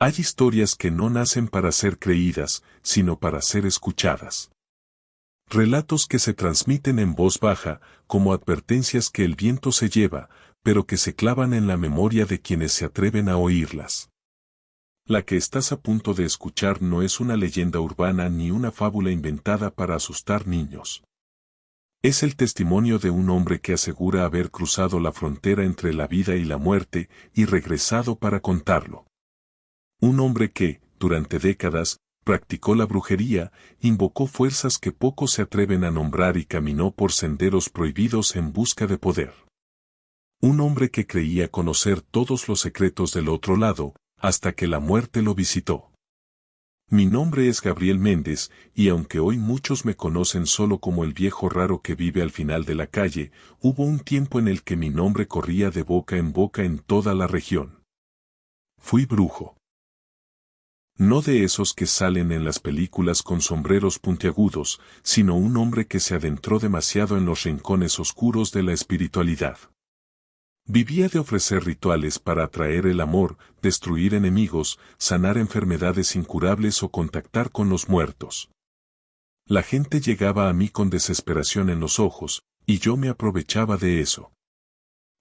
Hay historias que no nacen para ser creídas, sino para ser escuchadas. Relatos que se transmiten en voz baja, como advertencias que el viento se lleva, pero que se clavan en la memoria de quienes se atreven a oírlas. La que estás a punto de escuchar no es una leyenda urbana ni una fábula inventada para asustar niños. Es el testimonio de un hombre que asegura haber cruzado la frontera entre la vida y la muerte y regresado para contarlo. Un hombre que, durante décadas, practicó la brujería, invocó fuerzas que pocos se atreven a nombrar y caminó por senderos prohibidos en busca de poder. Un hombre que creía conocer todos los secretos del otro lado, hasta que la muerte lo visitó. Mi nombre es Gabriel Méndez, y aunque hoy muchos me conocen solo como el viejo raro que vive al final de la calle, hubo un tiempo en el que mi nombre corría de boca en toda la región. Fui brujo. No de esos que salen en las películas con sombreros puntiagudos, sino un hombre que se adentró demasiado en los rincones oscuros de la espiritualidad. Vivía de ofrecer rituales para atraer el amor, destruir enemigos, sanar enfermedades incurables o contactar con los muertos. La gente llegaba a mí con desesperación en los ojos, y yo me aprovechaba de eso.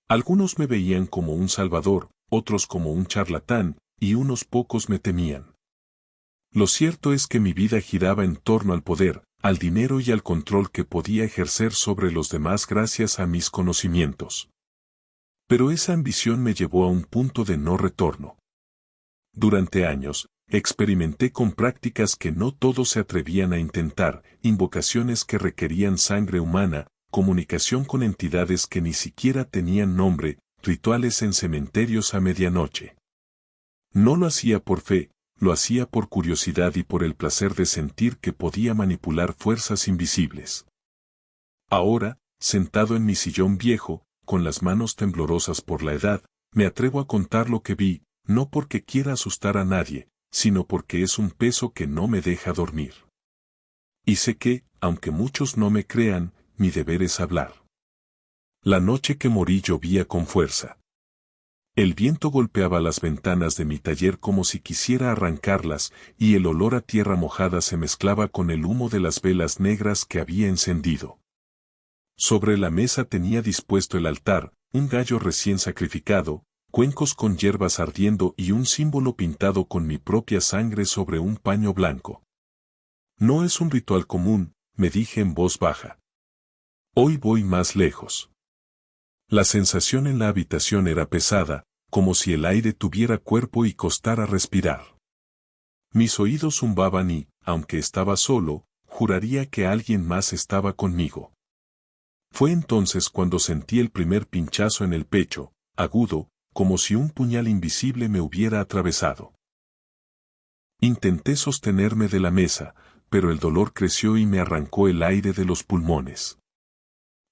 Algunos me veían como un salvador, otros como un charlatán, y unos pocos me temían. Lo cierto es que mi vida giraba en torno al poder, al dinero y al control que podía ejercer sobre los demás gracias a mis conocimientos. Pero esa ambición me llevó a un punto de no retorno. Durante años, experimenté con prácticas que no todos se atrevían a intentar, invocaciones que requerían sangre humana, comunicación con entidades que ni siquiera tenían nombre, rituales en cementerios a medianoche. No lo hacía por fe, lo hacía por curiosidad y por el placer de sentir que podía manipular fuerzas invisibles. Ahora, sentado en mi sillón viejo, con las manos temblorosas por la edad, me atrevo a contar lo que vi, no porque quiera asustar a nadie, sino porque es un peso que no me deja dormir. Y sé que, aunque muchos no me crean, mi deber es hablar. La noche que morí llovía con fuerza. El viento golpeaba las ventanas de mi taller como si quisiera arrancarlas, y el olor a tierra mojada se mezclaba con el humo de las velas negras que había encendido. Sobre la mesa tenía dispuesto el altar, un gallo recién sacrificado, cuencos con hierbas ardiendo y un símbolo pintado con mi propia sangre sobre un paño blanco. No es un ritual común, me dije en voz baja. Hoy voy más lejos. La sensación en la habitación era pesada, como si el aire tuviera cuerpo y costara respirar. Mis oídos zumbaban y, aunque estaba solo, juraría que alguien más estaba conmigo. Fue entonces cuando sentí el primer pinchazo en el pecho, agudo, como si un puñal invisible me hubiera atravesado. Intenté sostenerme de la mesa, pero el dolor creció y me arrancó el aire de los pulmones.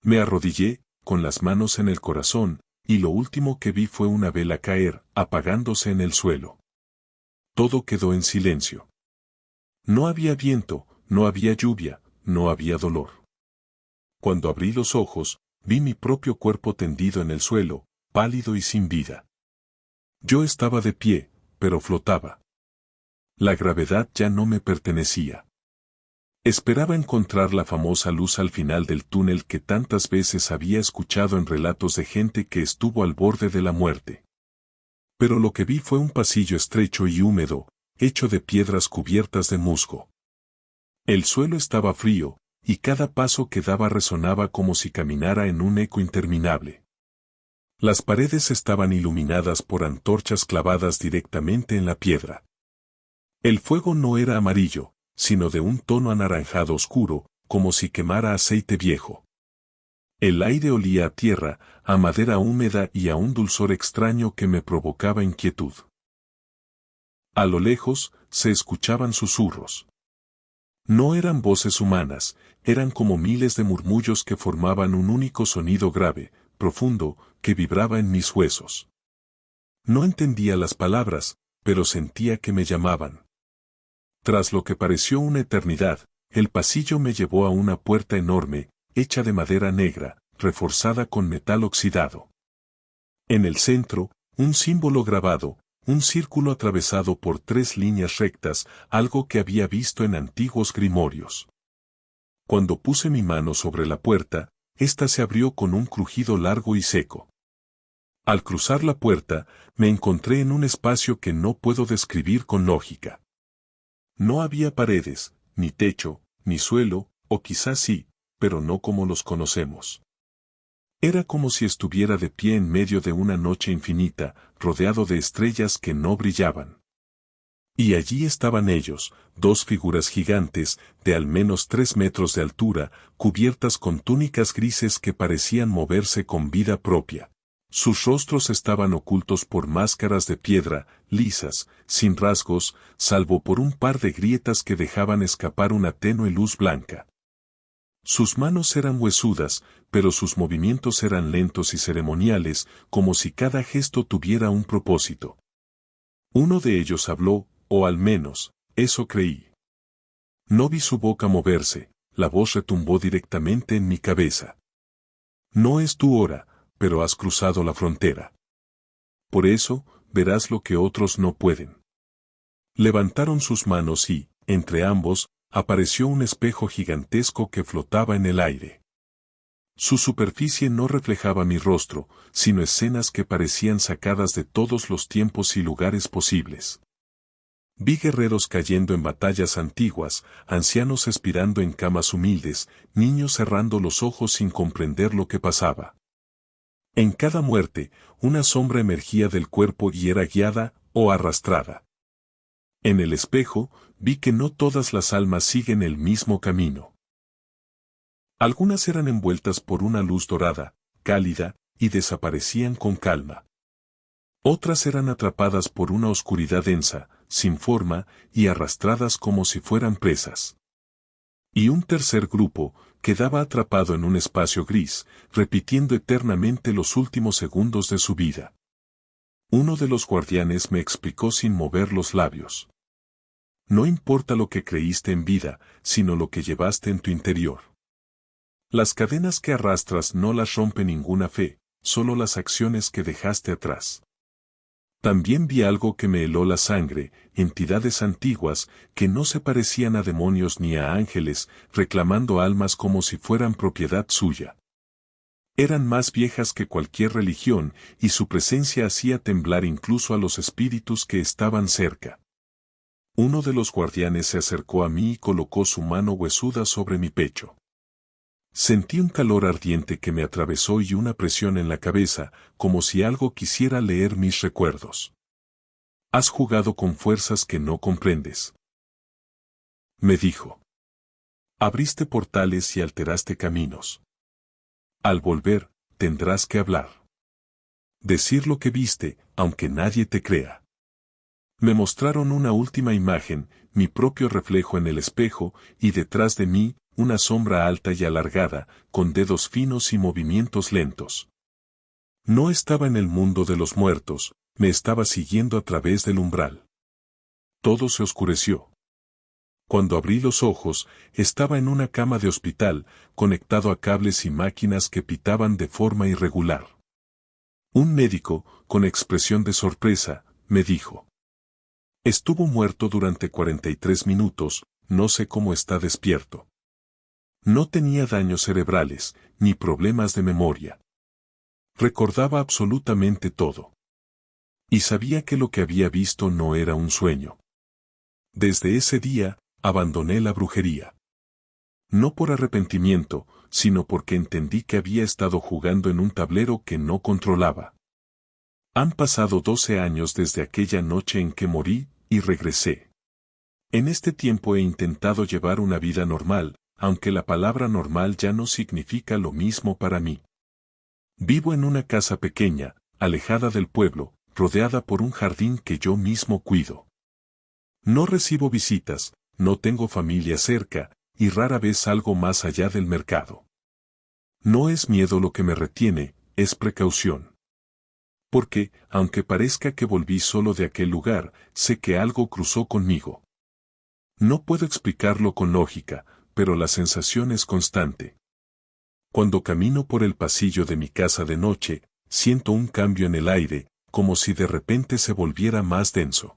Me arrodillé, con las manos en el corazón, y lo último que vi fue una vela caer, apagándose en el suelo. Todo quedó en silencio. No había viento, no había lluvia, no había dolor. Cuando abrí los ojos, vi mi propio cuerpo tendido en el suelo, pálido y sin vida. Yo estaba de pie, pero flotaba. La gravedad ya no me pertenecía. Esperaba encontrar la famosa luz al final del túnel que tantas veces había escuchado en relatos de gente que estuvo al borde de la muerte. Pero lo que vi fue un pasillo estrecho y húmedo, hecho de piedras cubiertas de musgo. El suelo estaba frío, y cada paso que daba resonaba como si caminara en un eco interminable. Las paredes estaban iluminadas por antorchas clavadas directamente en la piedra. El fuego no era amarillo, sino de un tono anaranjado oscuro, como si quemara aceite viejo. El aire olía a tierra, a madera húmeda y a un dulzor extraño que me provocaba inquietud. A lo lejos, se escuchaban susurros. No eran voces humanas, eran como miles de murmullos que formaban un único sonido grave, profundo, que vibraba en mis huesos. No entendía las palabras, pero sentía que me llamaban. Tras lo que pareció una eternidad, el pasillo me llevó a una puerta enorme, hecha de madera negra, reforzada con metal oxidado. En el centro, un símbolo grabado, un círculo atravesado por 3 líneas rectas, algo que había visto en antiguos grimorios. Cuando puse mi mano sobre la puerta, ésta se abrió con un crujido largo y seco. Al cruzar la puerta, me encontré en un espacio que no puedo describir con lógica. No había paredes, ni techo, ni suelo, o quizás sí, pero no como los conocemos. Era como si estuviera de pie en medio de una noche infinita, rodeado de estrellas que no brillaban. Y allí estaban ellos, 2 figuras gigantes, de al menos 3 metros de altura, cubiertas con túnicas grises que parecían moverse con vida propia. Sus rostros estaban ocultos por máscaras de piedra, lisas, sin rasgos, salvo por un par de grietas que dejaban escapar una tenue luz blanca. Sus manos eran huesudas, pero sus movimientos eran lentos y ceremoniales, como si cada gesto tuviera un propósito. Uno de ellos habló, o al menos, eso creí. No vi su boca moverse, la voz retumbó directamente en mi cabeza. No es tu hora, pero has cruzado la frontera. Por eso, verás lo que otros no pueden. Levantaron sus manos y, entre ambos, apareció un espejo gigantesco que flotaba en el aire. Su superficie no reflejaba mi rostro, sino escenas que parecían sacadas de todos los tiempos y lugares posibles. Vi guerreros cayendo en batallas antiguas, ancianos expirando en camas humildes, niños cerrando los ojos sin comprender lo que pasaba. En cada muerte, una sombra emergía del cuerpo y era guiada o arrastrada. En el espejo, vi que no todas las almas siguen el mismo camino. Algunas eran envueltas por una luz dorada, cálida, y desaparecían con calma. Otras eran atrapadas por una oscuridad densa, sin forma, y arrastradas como si fueran presas. Y un tercer grupo, quedaba atrapado en un espacio gris, repitiendo eternamente los últimos segundos de su vida. Uno de los guardianes me explicó sin mover los labios. No importa lo que creíste en vida, sino lo que llevaste en tu interior. Las cadenas que arrastras no las rompe ninguna fe, solo las acciones que dejaste atrás. También vi algo que me heló la sangre, entidades antiguas, que no se parecían a demonios ni a ángeles, reclamando almas como si fueran propiedad suya. Eran más viejas que cualquier religión, y su presencia hacía temblar incluso a los espíritus que estaban cerca. Uno de los guardianes se acercó a mí y colocó su mano huesuda sobre mi pecho. Sentí un calor ardiente que me atravesó y una presión en la cabeza, como si algo quisiera leer mis recuerdos. Has jugado con fuerzas que no comprendes. Me dijo. Abriste portales y alteraste caminos. Al volver, tendrás que hablar. Decir lo que viste, aunque nadie te crea. Me mostraron una última imagen, mi propio reflejo en el espejo, y detrás de mí, una sombra alta y alargada, con dedos finos y movimientos lentos. No estaba en el mundo de los muertos, me estaba siguiendo a través del umbral. Todo se oscureció. Cuando abrí los ojos, estaba en una cama de hospital, conectado a cables y máquinas que pitaban de forma irregular. Un médico, con expresión de sorpresa, me dijo. Estuvo muerto durante 43 minutos, no sé cómo está despierto. No tenía daños cerebrales, ni problemas de memoria. Recordaba absolutamente todo. Y sabía que lo que había visto no era un sueño. Desde ese día, abandoné la brujería. No por arrepentimiento, sino porque entendí que había estado jugando en un tablero que no controlaba. Han pasado 12 años desde aquella noche en que morí, y regresé. En este tiempo he intentado llevar una vida normal, aunque la palabra normal ya no significa lo mismo para mí. Vivo en una casa pequeña, alejada del pueblo, rodeada por un jardín que yo mismo cuido. No recibo visitas, no tengo familia cerca, y rara vez salgo más allá del mercado. No es miedo lo que me retiene, es precaución. Porque, aunque parezca que volví solo de aquel lugar, sé que algo cruzó conmigo. No puedo explicarlo con lógica, pero la sensación es constante. Cuando camino por el pasillo de mi casa de noche, siento un cambio en el aire, como si de repente se volviera más denso.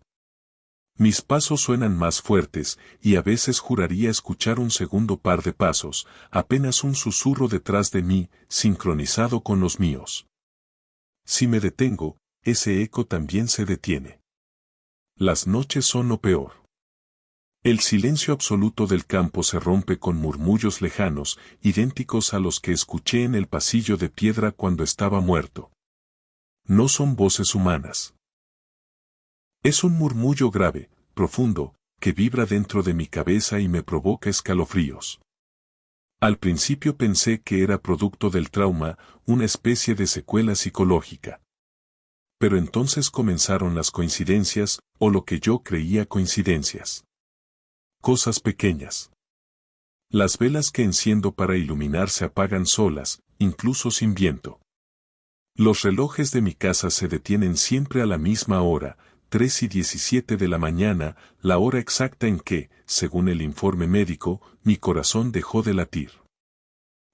Mis pasos suenan más fuertes, y a veces juraría escuchar un segundo par de pasos, apenas un susurro detrás de mí, sincronizado con los míos. Si me detengo, ese eco también se detiene. Las noches son lo peor. El silencio absoluto del campo se rompe con murmullos lejanos, idénticos a los que escuché en el pasillo de piedra cuando estaba muerto. No son voces humanas. Es un murmullo grave, profundo, que vibra dentro de mi cabeza y me provoca escalofríos. Al principio pensé que era producto del trauma, una especie de secuela psicológica. Pero entonces comenzaron las coincidencias, o lo que yo creía coincidencias. Cosas pequeñas. Las velas que enciendo para iluminar se apagan solas, incluso sin viento. Los relojes de mi casa se detienen siempre a la misma hora, 3:17 de la mañana, la hora exacta en que, según el informe médico, mi corazón dejó de latir.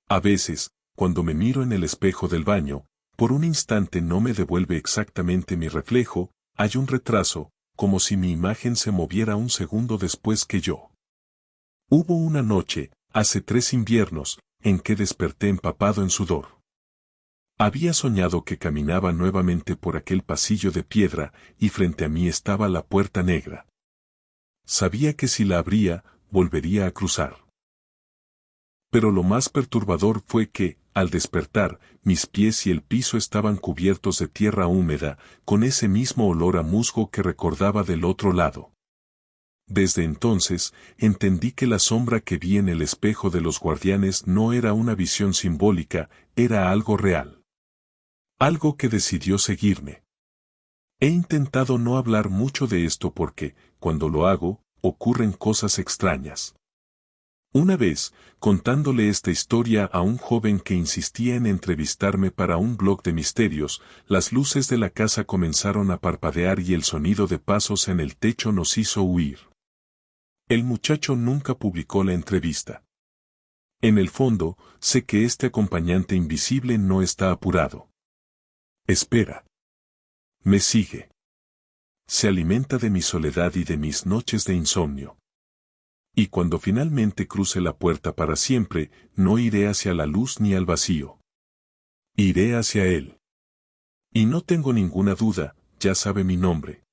A veces, cuando me miro en el espejo del baño, por un instante no me devuelve exactamente mi reflejo, hay un retraso, como si mi imagen se moviera un segundo después que yo. Hubo una noche, hace 3 inviernos, en que desperté empapado en sudor. Había soñado que caminaba nuevamente por aquel pasillo de piedra, y frente a mí estaba la puerta negra. Sabía que si la abría, volvería a cruzar. Pero lo más perturbador fue que, al despertar, mis pies y el piso estaban cubiertos de tierra húmeda, con ese mismo olor a musgo que recordaba del otro lado. Desde entonces, entendí que la sombra que vi en el espejo de los guardianes no era una visión simbólica, era algo real. Algo que decidió seguirme. He intentado no hablar mucho de esto porque, cuando lo hago, ocurren cosas extrañas. Una vez, contándole esta historia a un joven que insistía en entrevistarme para un blog de misterios, las luces de la casa comenzaron a parpadear y el sonido de pasos en el techo nos hizo huir. El muchacho nunca publicó la entrevista. En el fondo, sé que este acompañante invisible no está apurado. Espera. Me sigue. Se alimenta de mi soledad y de mis noches de insomnio. Y cuando finalmente cruce la puerta para siempre, no iré hacia la luz ni al vacío. Iré hacia él. Y no tengo ninguna duda, ya sabe mi nombre.